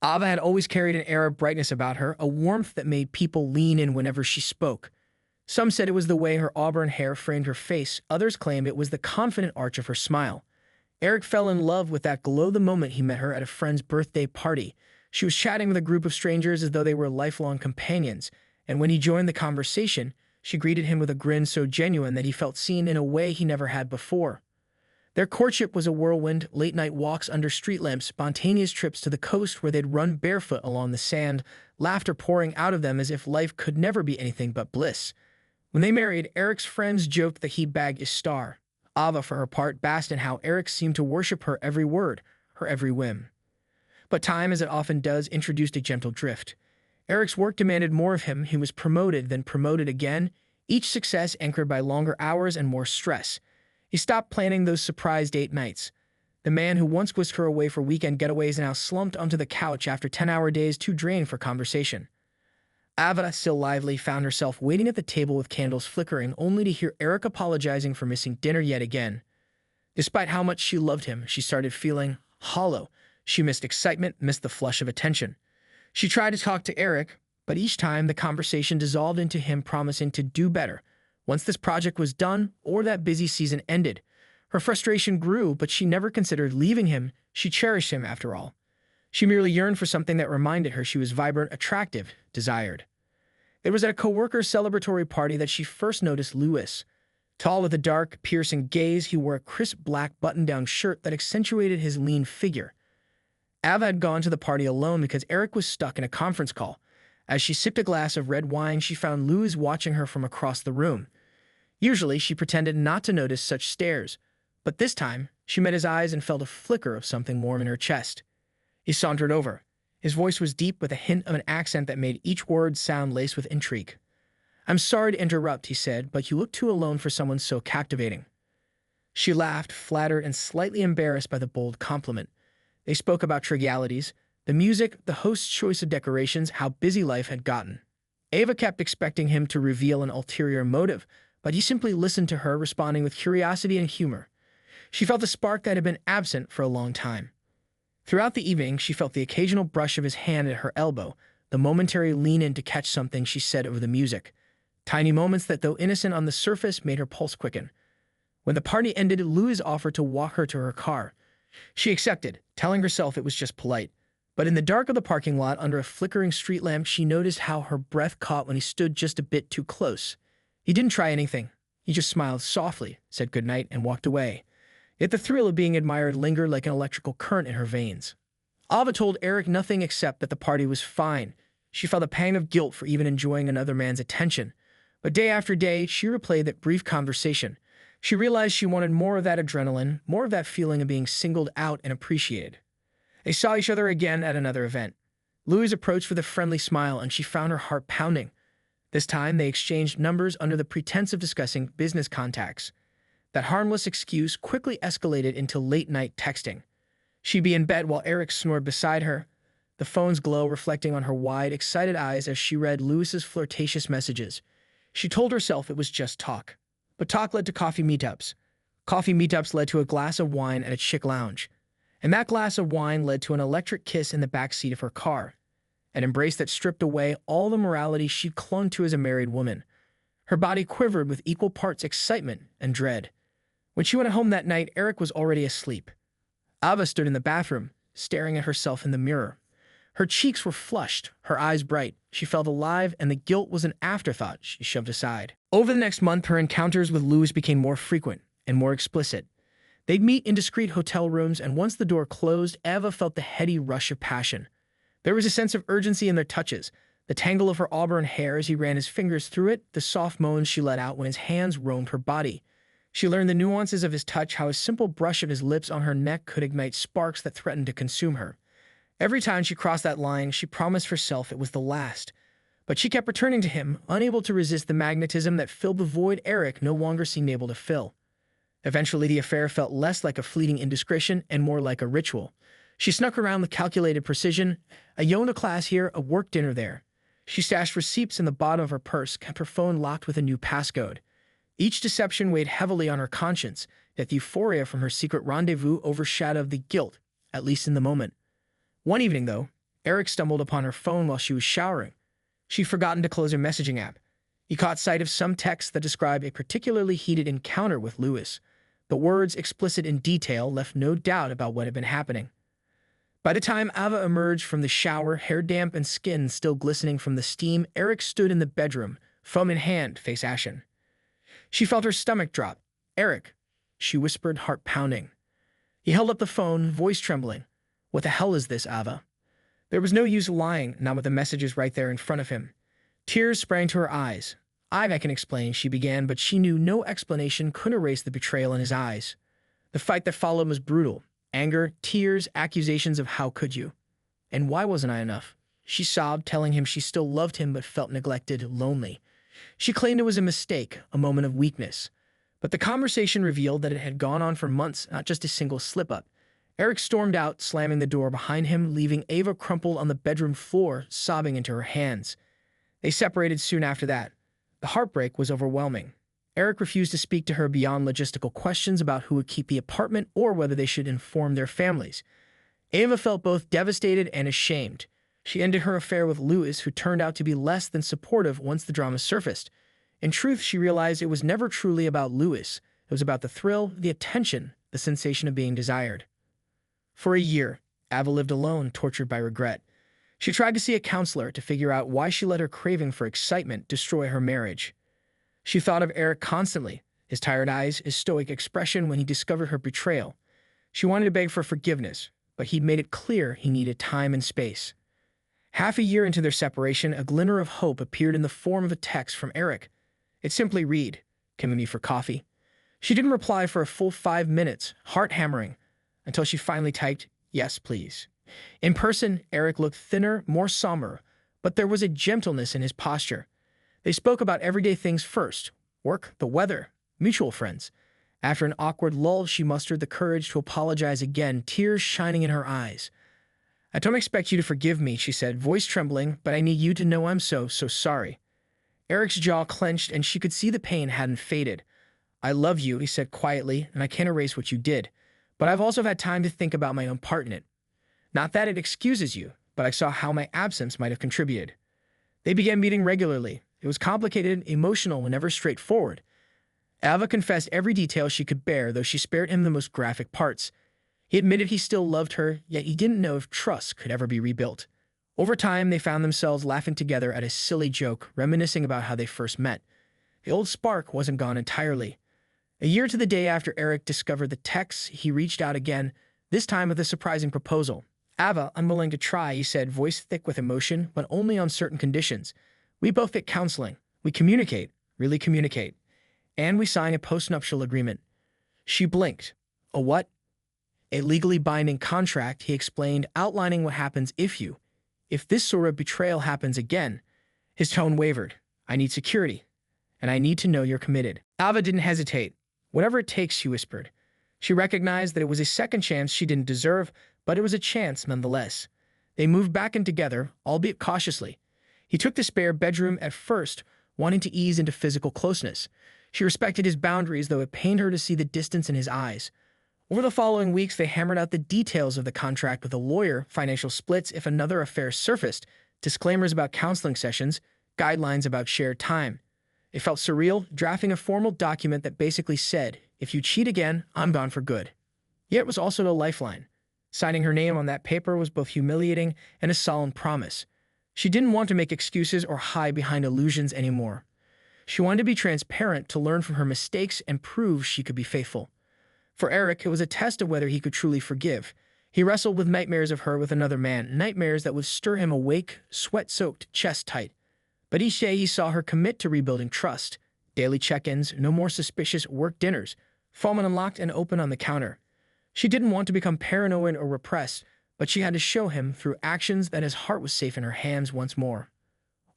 Ava had always carried an air of brightness about her, a warmth that made people lean in whenever she spoke. Some said it was the way her auburn hair framed her face, others claimed it was the confident arch of her smile. Eric fell in love with that glow the moment he met her at a friend's birthday party. She was chatting with a group of strangers as though they were lifelong companions, and when he joined the conversation, she greeted him with a grin so genuine that he felt seen in a way he never had before. Their courtship was a whirlwind, late-night walks under street lamps, spontaneous trips to the coast where they'd run barefoot along the sand, laughter pouring out of them as if life could never be anything but bliss. When they married, Eric's friends joked that he'd bag his star. Ava, for her part, basked in how Eric seemed to worship her every word, her every whim. But time, as it often does, introduced a gentle drift. Eric's work demanded more of him. He was promoted, then promoted again, each success anchored by longer hours and more stress. He stopped planning those surprise date nights. The man who once whisked her away for weekend getaways now slumped onto the couch after 10-hour days too drained for conversation. Ava, still lively, found herself waiting at the table with candles flickering, only to hear Eric apologizing for missing dinner yet again. Despite how much she loved him, she started feeling hollow. She missed excitement, missed the flush of attention. She tried to talk to Eric, but each time the conversation dissolved into him promising to do better once this project was done or that busy season ended. Her frustration grew, but she never considered leaving him. She cherished him, after all. She merely yearned for something that reminded her she was vibrant, attractive, desired. It was at a coworker's celebratory party that she first noticed Louis. Tall with a dark, piercing gaze, he wore a crisp black button-down shirt that accentuated his lean figure. Ava had gone to the party alone because Eric was stuck in a conference call. As she sipped a glass of red wine, she found Louis watching her from across the room. Usually, she pretended not to notice such stares, but this time, she met his eyes and felt a flicker of something warm in her chest. He sauntered over. His voice was deep with a hint of an accent that made each word sound laced with intrigue. "I'm sorry to interrupt," he said, "but you look too alone for someone so captivating." She laughed, flattered and slightly embarrassed by the bold compliment. They spoke about trivialities, the music, the host's choice of decorations, how busy life had gotten. Ava kept expecting him to reveal an ulterior motive, but he simply listened to her, responding with curiosity and humor. She felt a spark that had been absent for a long time. Throughout the evening, she felt the occasional brush of his hand at her elbow, the momentary lean in to catch something she said over the music. Tiny moments that, though innocent on the surface, made her pulse quicken. When the party ended, Louis offered to walk her to her car. She accepted, telling herself it was just polite. But in the dark of the parking lot, under a flickering street lamp, she noticed how her breath caught when he stood just a bit too close. He didn't try anything. He just smiled softly, said goodnight, and walked away. Yet the thrill of being admired lingered like an electrical current in her veins. Ava told Eric nothing except that the party was fine. She felt a pang of guilt for even enjoying another man's attention. But day after day, she replayed that brief conversation. She realized she wanted more of that adrenaline, more of that feeling of being singled out and appreciated. They saw each other again at another event. Louis approached with a friendly smile, and she found her heart pounding. This time, they exchanged numbers under the pretense of discussing business contacts. That harmless excuse quickly escalated into late-night texting. She'd be in bed while Eric snored beside her, the phone's glow reflecting on her wide, excited eyes as she read Louis's flirtatious messages. She told herself it was just talk. But talk led to coffee meetups. Coffee meetups led to a glass of wine at a chic lounge. And that glass of wine led to an electric kiss in the back seat of her car. An embrace that stripped away all the morality she'd clung to as a married woman. Her body quivered with equal parts excitement and dread. When she went home that night, Eric was already asleep. Ava stood in the bathroom, staring at herself in the mirror. Her cheeks were flushed, her eyes bright. She felt alive, and the guilt was an afterthought she shoved aside. Over the next month, her encounters with Louis became more frequent and more explicit. They'd meet in discreet hotel rooms, and once the door closed, Ava felt the heady rush of passion. There was a sense of urgency in their touches, the tangle of her auburn hair as he ran his fingers through it, the soft moans she let out when his hands roamed her body. She learned the nuances of his touch, how a simple brush of his lips on her neck could ignite sparks that threatened to consume her. Every time she crossed that line, she promised herself it was the last. But she kept returning to him, unable to resist the magnetism that filled the void Eric no longer seemed able to fill. Eventually, the affair felt less like a fleeting indiscretion and more like a ritual. She snuck around with calculated precision, a yoga class here, a work dinner there. She stashed receipts in the bottom of her purse, kept her phone locked with a new passcode. Each deception weighed heavily on her conscience, yet the euphoria from her secret rendezvous overshadowed the guilt, at least in the moment. One evening, though, Eric stumbled upon her phone while she was showering. She'd forgotten to close her messaging app. He caught sight of some text that described a particularly heated encounter with Lewis. The words, explicit in detail, left no doubt about what had been happening. By the time Ava emerged from the shower, hair damp and skin still glistening from the steam, Eric stood in the bedroom, phone in hand, face ashen. She felt her stomach drop. "Eric," she whispered, heart pounding. He held up the phone, voice trembling. "What the hell is this, Ava?" There was no use lying, not with the messages right there in front of him. Tears sprang to her eyes. "I can explain," she began, but she knew no explanation could erase the betrayal in his eyes. The fight that followed was brutal. Anger, tears, accusations of "how could you?" "And why wasn't I enough?" She sobbed, telling him she still loved him but felt neglected, lonely. She claimed it was a mistake, a moment of weakness. But the conversation revealed that it had gone on for months, not just a single slip-up. Eric stormed out, slamming the door behind him, leaving Ava crumpled on the bedroom floor, sobbing into her hands. They separated soon after that. The heartbreak was overwhelming. Eric refused to speak to her beyond logistical questions about who would keep the apartment or whether they should inform their families. Ava felt both devastated and ashamed. She ended her affair with Lewis, who turned out to be less than supportive once the drama surfaced. In truth, she realized it was never truly about Lewis. It was about the thrill, the attention, the sensation of being desired. For a year, Ava lived alone, tortured by regret. She tried to see a counselor to figure out why she let her craving for excitement destroy her marriage. She thought of Eric constantly, his tired eyes, his stoic expression when he discovered her betrayal. She wanted to beg for forgiveness, but he'd made it clear he needed time and space. Half a year into their separation, a glimmer of hope appeared in the form of a text from Eric. It simply read, "Come with me for coffee." She didn't reply for a full 5 minutes, heart-hammering, until she finally typed, "Yes, please." In person, Eric looked thinner, more somber, but there was a gentleness in his posture. They spoke about everyday things first: work, the weather, mutual friends. After an awkward lull, she mustered the courage to apologize again, tears shining in her eyes. "I don't expect you to forgive me," she said, voice trembling, "but I need you to know I'm so sorry." Eric's jaw clenched, and she could see the pain hadn't faded. "I love you," he said quietly, "and I can't erase what you did. But I've also had time to think about my own part in it. Not that it excuses you, but I saw how my absence might have contributed." They began meeting regularly. It was complicated, emotional, and never straightforward. Ava confessed every detail she could bear, though she spared him the most graphic parts. He admitted he still loved her, yet he didn't know if trust could ever be rebuilt. Over time, they found themselves laughing together at a silly joke, reminiscing about how they first met. The old spark wasn't gone entirely. A year to the day after Eric discovered the texts, he reached out again, this time with a surprising proposal. "Ava, I'm willing to try," he said, voice thick with emotion, "but only on certain conditions. We both get counseling. We communicate, really communicate. And we sign a postnuptial agreement." She blinked. "A what?" "A legally binding contract," he explained, outlining what happens if this sort of betrayal happens again. His tone wavered. "I need security, and I need to know you're committed." Ava didn't hesitate. "Whatever it takes," she whispered. She recognized that it was a second chance she didn't deserve, but it was a chance nonetheless. They moved back in together, albeit cautiously. He took the spare bedroom at first, wanting to ease into physical closeness. She respected his boundaries, though it pained her to see the distance in his eyes. Over the following weeks, they hammered out the details of the contract with a lawyer, financial splits if another affair surfaced, disclaimers about counseling sessions, guidelines about shared time. It felt surreal, drafting a formal document that basically said, "If you cheat again, I'm gone for good." Yet it was also a lifeline. Signing her name on that paper was both humiliating and a solemn promise. She didn't want to make excuses or hide behind illusions anymore. She wanted to be transparent, to learn from her mistakes and prove she could be faithful. For Eric, it was a test of whether he could truly forgive. He wrestled with nightmares of her with another man, nightmares that would stir him awake, sweat-soaked, chest tight. But each day he saw her commit to rebuilding trust. Daily check-ins, no more suspicious work dinners, phone unlocked and open on the counter. She didn't want to become paranoid or repressed, but she had to show him through actions that his heart was safe in her hands once more.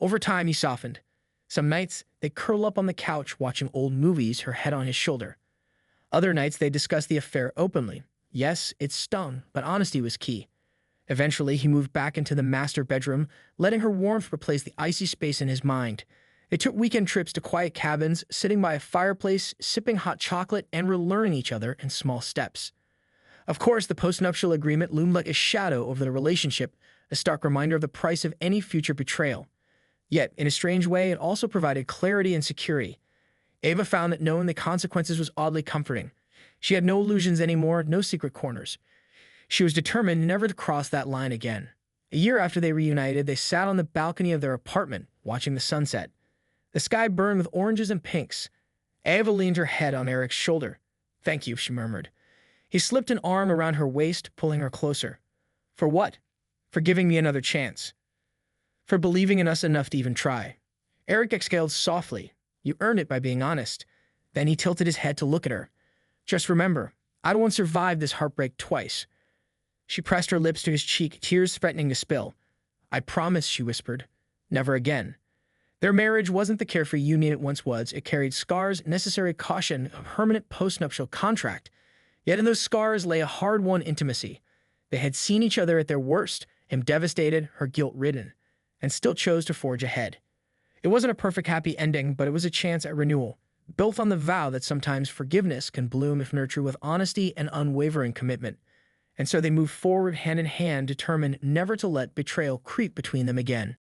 Over time, he softened. Some nights, they'd curl up on the couch watching old movies, her head on his shoulder. Other nights, they discussed the affair openly. Yes, it stung, but honesty was key. Eventually, he moved back into the master bedroom, letting her warmth replace the icy space in his mind. They took weekend trips to quiet cabins, sitting by a fireplace, sipping hot chocolate, and relearning each other in small steps. Of course, the postnuptial agreement loomed like a shadow over the relationship, a stark reminder of the price of any future betrayal. Yet, in a strange way, it also provided clarity and security. Ava found that knowing the consequences was oddly comforting. She had no illusions anymore, no secret corners. She was determined never to cross that line again. A year after they reunited, they sat on the balcony of their apartment, watching the sunset. The sky burned with oranges and pinks. Ava leaned her head on Eric's shoulder. "Thank you," she murmured. He slipped an arm around her waist, pulling her closer. "For what?" "For giving me another chance. For believing in us enough to even try." Eric exhaled softly. "You earned it by being honest." Then he tilted his head to look at her. "Just remember, I don't want to survive this heartbreak twice." She pressed her lips to his cheek, tears threatening to spill. "I promise," she whispered. "Never again." Their marriage wasn't the carefree union it once was. It carried scars, necessary caution, a permanent postnuptial contract. Yet in those scars lay a hard-won intimacy. They had seen each other at their worst, him devastated, her guilt-ridden, and still chose to forge ahead. It wasn't a perfect happy ending, but it was a chance at renewal, built on the vow that sometimes forgiveness can bloom if nurtured with honesty and unwavering commitment. And so they moved forward hand in hand, determined never to let betrayal creep between them again.